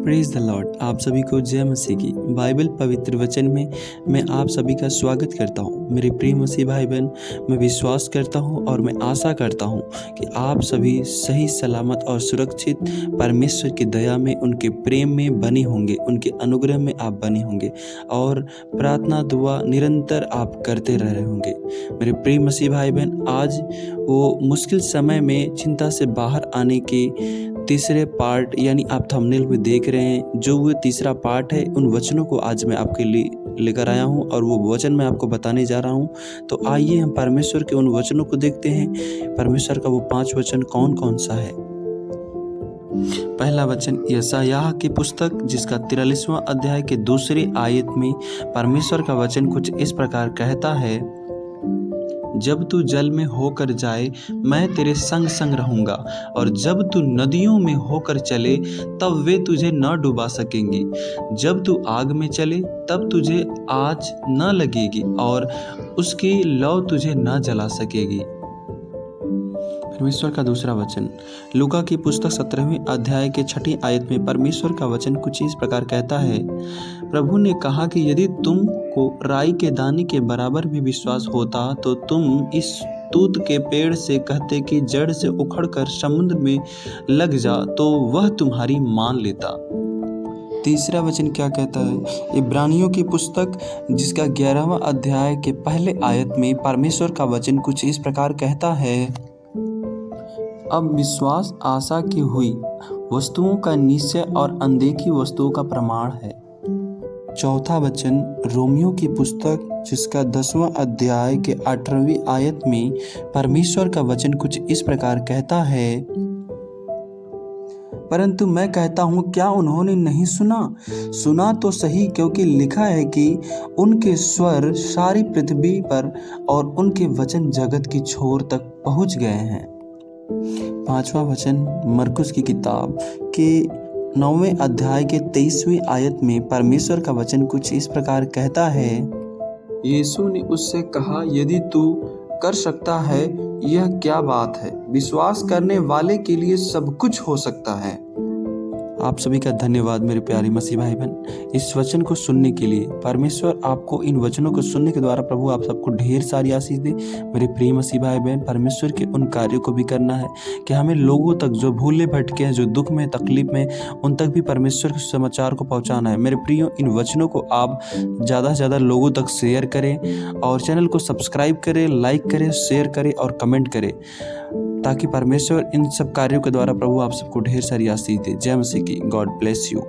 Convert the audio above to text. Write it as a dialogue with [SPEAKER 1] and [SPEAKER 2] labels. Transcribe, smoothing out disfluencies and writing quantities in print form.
[SPEAKER 1] Praise the Lord. आप सभी को जय मसीह की। बाइबल पवित्र वचन में मैं आप सभी का स्वागत करता हूँ। मेरे प्रिय मसीह भाई बहन, मैं विश्वास करता हूँ और मैं आशा करता हूँ कि आप सभी सही सलामत और सुरक्षित परमेश्वर की दया में, उनके प्रेम में बने होंगे, उनके अनुग्रह में आप बने होंगे और प्रार्थना दुआ निरंतर आप करते रह रहे होंगे। मेरे प्रिय मसीह भाई बहन, आज वो मुश्किल समय में चिंता से बाहर आने के तीसरे पार्ट यानी आप थंबनेल में देख रहे हैं, जो वो तीसरा पार्ट है, उन वचनों को आज मैं आपके लिए लेकर आया हूं और वो वचन मैं आपको बताने जा रहा हूं। तो आइए हम परमेश्वर के उन वचनों को देखते हैं। परमेश्वर का वो 5 वचन कौन कौन सा है। पहला वचन यशायाह की पुस्तक जिसका 43वां अध्याय के दूसरी आयत में परमेश्वर का वचन कुछ इस प्रकार कहता है, जब तू जल में होकर जाए मैं तेरे संग संग रहूंगा, और जब तू नदियों में होकर चले तब वे तुझे न डुबा सकेंगी। जब तू आग में चले तब तुझे आँच न लगेगी और उसकी लौ तुझे न जला सकेगी। परमेश्वर का दूसरा वचन लूका की पुस्तक 17वें अध्याय के 6ठी आयत में परमेश्वर का वचन कुछ इस प्रकार कहता है, प्रभु ने कहा कि यदि तुमको राई के दाने के बराबर भी विश्वास होता तो तुम इस तूत के पेड़ से कहते कि जड़ से उखड़कर समुद्र में लग जा, तो वह तुम्हारी मान लेता। तीसरा वचन क्या कहता है। इब्रानियों की पुस्तक जिसका 11वां अध्याय के पहले आयत में परमेश्वर का वचन कुछ इस प्रकार कहता है, अब विश्वास आशा की हुई वस्तुओं का निश्चय और अनदेखी वस्तुओं का प्रमाण है। चौथा वचन रोमियो की पुस्तक जिसका 10वां अध्याय के 18वीं आयत में परमेश्वर का वचन कुछ इस प्रकार कहता है, परंतु मैं कहता हूँ क्या उन्होंने नहीं सुना? सुना तो सही, क्योंकि लिखा है कि उनके स्वर सारी पृथ्वी पर और उनके वचन जगत की छोर तक पहुँच गए हैं। 5वां वचन मरकुस की किताब के 9वें अध्याय के 23वीं आयत में परमेश्वर का वचन कुछ इस प्रकार कहता है, यीशु ने उससे कहा, यदि तू कर सकता है यह क्या बात है? विश्वास करने वाले के लिए सब कुछ हो सकता है। आप सभी का धन्यवाद मेरे प्यारे मसीह भाई बहन, इस वचन को सुनने के लिए। परमेश्वर आपको इन वचनों को सुनने के द्वारा प्रभु आप सबको ढेर सारी आशीष दे। मेरे प्रिय मसीह भाई बहन, परमेश्वर के उन कार्यों को भी करना है कि हमें लोगों तक जो भूले भटके हैं, जो दुख में तकलीफ में, उन तक भी परमेश्वर के समाचार को पहुंचाना है। मेरे प्रियो, इन वचनों को आप ज़्यादा से ज़्यादा लोगों तक शेयर करें और चैनल को सब्सक्राइब करें, लाइक करें, शेयर करें और कमेंट करें, ताकि परमेश्वर इन सब कार्यों के द्वारा प्रभु आप सबको ढेर सारी आशीष दे। जय मसीह की। God bless you.